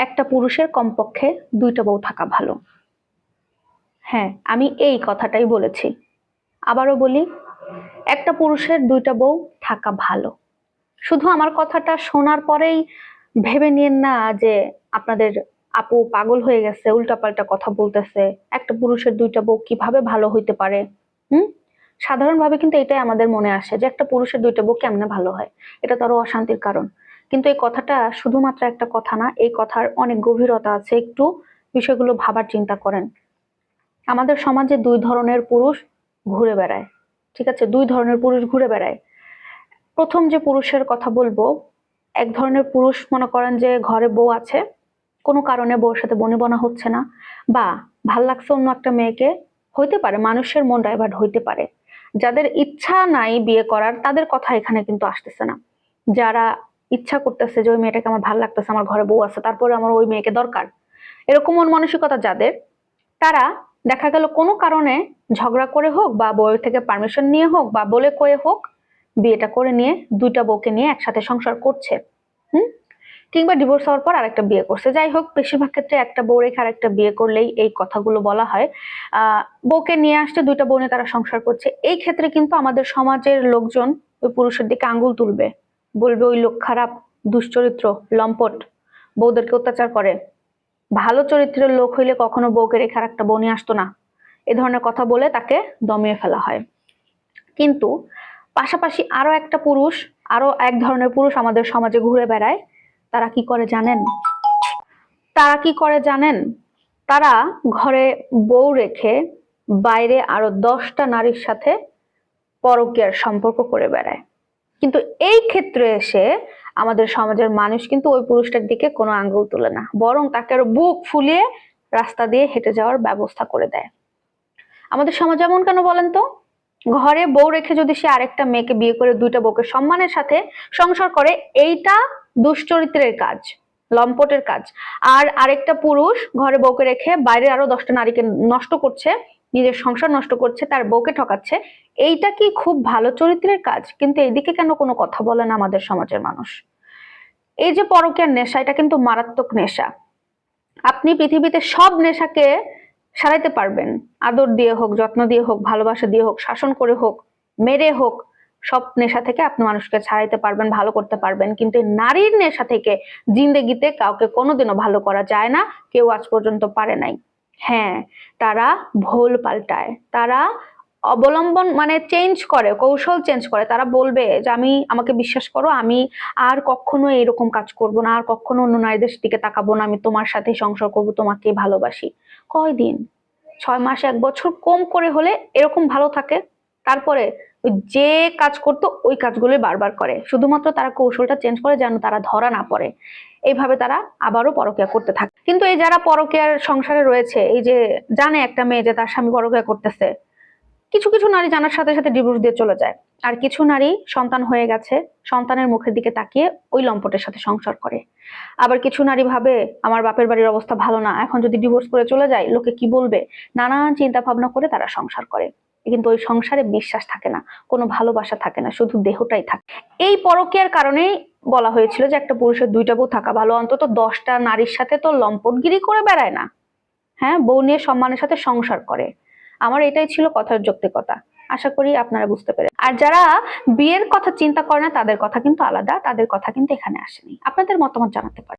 একটা পুরুষের কমপক্ষে 2টা বউ থাকা ভালো। হ্যাঁ, আমি এই কথাটাই বলেছি। আবারও বলি, একটা পুরুষের 2টা বউ থাকা ভালো। শুধু আমার কথাটা শোনার পরেই ভেবে নিয়েন না যে আপনাদের আপু পাগল হয়ে গেছে, উল্টাপাল্টা কথা বলতেছে। একটা পুরুষের 2টা বউ কিভাবে ভালো হইতে পারে? হুম সাধারণভাবে কিন্তু এটাই আমাদের মনে আসে যে একটা পুরুষের 2টা বউ কেমনে ভালো হয়, এটা তো আরো অশান্তির কারণ। কিন্তু এই কথাটা শুধুমাত্র একটা কথা না, এই কথার অনেক গভীরতা আছে। একটু বিষয়গুলো ভাবার চিন্তা করেন। আমাদের সমাজে 2 ধরনের পুরুষ ঘুরে বেড়ায়। ঠিক আছে, 2 ধরনের পুরুষ ঘুরে বেড়ায়। প্রথম যে পুরুষের কথা বলবো, এক ধরনের পুরুষ মনে করেন যে ঘরে বউ আছে, কোনো কারণে বউর সাথে বনিবনা হচ্ছে না, বা ভাল লাগছে অন্য একটা মেয়েকে, হইতে পারে, মানুষের মন ডাইভার্ট হইতে পারে। যাদের ইচ্ছা নাই বিয়ে করার তাদের কথা এখানে কিন্তু আসতেছে না। যারা ইচ্ছা করতেছে যে ওই মেয়েটাকে আমার ভাল লাগতেছে, আমার ঘরে বউ আছে, তারপরে আমার ওই মেয়েকে দরকার, এরকম মন মানসিকতা যাদের, তারা দেখা গেল কোনো কারণে ঝগড়া করে হোক বা বউয়ের থেকে পারমিশন নিয়ে হোক বা বলে কয়ে হোক বিয়েটা করে নিয়ে 2টা বউকে নিয়ে একসাথে সংসার করছে। হুম কিংবা ডিভোর্স হওয়ার পর আরেকটা বিয়ে করছে। যাই হোক, বেশিরভাগ ক্ষেত্রে একটা বউ রেখে আরেকটা বিয়ে করলেই এই কথাগুলো বলা হয়। বউকে নিয়ে আসছে, 2টা বউ নিয়ে তারা সংসার করছে। এই ক্ষেত্রে কিন্তু আমাদের সমাজের লোকজন ওই পুরুষের দিকে আঙ্গুল তুলবে, বলবে ওই লোক খারাপ, দুশ্চরিত্র, লম্পট, বউদেরকে অত্যাচার করে। ভালো চরিত্রের লোক হইলে কখনো বউকে রেখে আরেকটা বউ নিয়ে আসতো না। এ ধরনের কথা বলে তাকে দমিয়ে ফেলা হয়। কিন্তু পাশাপাশি আরো এক ধরনের পুরুষ আমাদের সমাজে ঘুরে বেড়ায়। তারা কি করে জানেন? তারা ঘরে বউ রেখে বাইরে আরো 10টা নারীর সাথে পরকীয়ার সম্পর্ক করে বেড়ায়। কিন্তু এই ক্ষেত্রে এসে আমাদের সমাজের মানুষ কিন্তু ওই পুরুষটার দিকে কোনো আঙ্গুল তোলে না, বরং তাকে আরো বুক ফুলিয়ে রাস্তা দিয়ে হেঁটে যাওয়ার ব্যবস্থা করে দেয়। আমাদের সমাজ এমন কেন বলেন তো? ঘরে বউ রেখে যদি সে আরেকটা মেয়েকে বিয়ে করে 2টা বউকে সম্মানের সাথে সংসার করে, এইটা দুশ্চরিত্রের কাজ, লম্পটের কাজ। আর আরেকটা পুরুষ ঘরে বউকে রেখে বাইরে আরো 10টা নারীকে নষ্ট করছে, নিজের সংসার নষ্ট করছে, তার বউকে ঠকাচ্ছে, এইটা কি খুব ভালো চরিত্রের কাজ? কিন্তু এইদিকে কেন কোনো কথা বলে না আমাদের সমাজের মানুষ? এই যে পরকীয়ার নেশা, এটা কিন্তু মারাত্মক নেশা। আপনি পৃথিবীতে সব নেশাকে সারাইতে পারবেন, আদর দিয়ে হোক, যত্ন দিয়ে হোক, ভালোবাসা দিয়ে হোক, শাসন করে হোক, মেরে হোক, সব নেশা থেকে আপনি মানুষকে ছাড়াইতে পারবেন, ভালো করতে পারবেন। কিন্তু নারীর নেশা থেকে জিন্দেগিতে কাউকে কোনোদিনও ভালো করা যায় না, কেউ আজ পর্যন্ত পারে নাই। হ্যাঁ, তারা ভোল পাল্টায়, তারা অবলম্বন মানে চেঞ্জ করে, কৌশল চেঞ্জ করে। তারা বলবে যে আমাকে বিশ্বাস করো, আমি আর কখনো এরকম কাজ করব না, আর কখনো অন্য নারীদের দিকে তাকাবো না, আমি তোমার সাথে সংসার করব, তোমাকে ভালোবাসি। কয়দিন? 6 মাস, 1 বছর কম করে হলে এরকম ভালো থাকে। তারপরে যে কাজ করতো ওই কাজগুলোই বারবার করে, শুধুমাত্র তারা কৌশলটা চেঞ্জ করে যেন তারা ধরা না পড়ে। এইভাবে তারা আবারও পরকীয়া করতে থাকে। কিন্তু এই যারা পরকীয়ার সংসারে রয়েছে, এই যে জানে একটা মেয়ে যে তার স্বামী পরকীয়া করতেছে, কিছু কিছু নারী জানার সাথে সাথে ডিভোর্স দিয়ে চলে যায়। আর কিছু নারী সন্তান হয়ে গেছে, সন্তানের মুখের দিকে তাকিয়ে ওই লম্পটের সাথে সংসার করে। আবার কিছু নারী ভাবে আমার বাপের বাড়ির অবস্থা ভালো না, এখন যদি ডিভোর্স করে চলে যায় লোকে কি বলবে, নানান চিন্তা ভাবনা করে তারা সংসার করে। কিন্তু ওই সংসারে বিশ্বাস থাকে না, কোনো ভালোবাসা থাকে না, শুধু দেহটাই থাকে। এই পরকীয়ার কারণেই বলা হয়েছিল যে একটা পুরুষের 2টা বউ থাকা ভালো, অন্তত 10টা নারীর সাথে তো লম্পটগিরি করে বেড়ায় না। হ্যাঁ, বউ নিয়ে সম্মানের সাথে সংসার করে। আমার এটাই ছিল কথার যৌক্তিকতা। আশা করি আপনারা বুঝতে পেরেছেন। আর যারা বিয়ের কথা চিন্তা করে না তাদের কথা কিন্তু আলাদা, তাদের কথা কিন্তু এখানে আসেনি। আপনাদের মতামত জানাতে পারেন।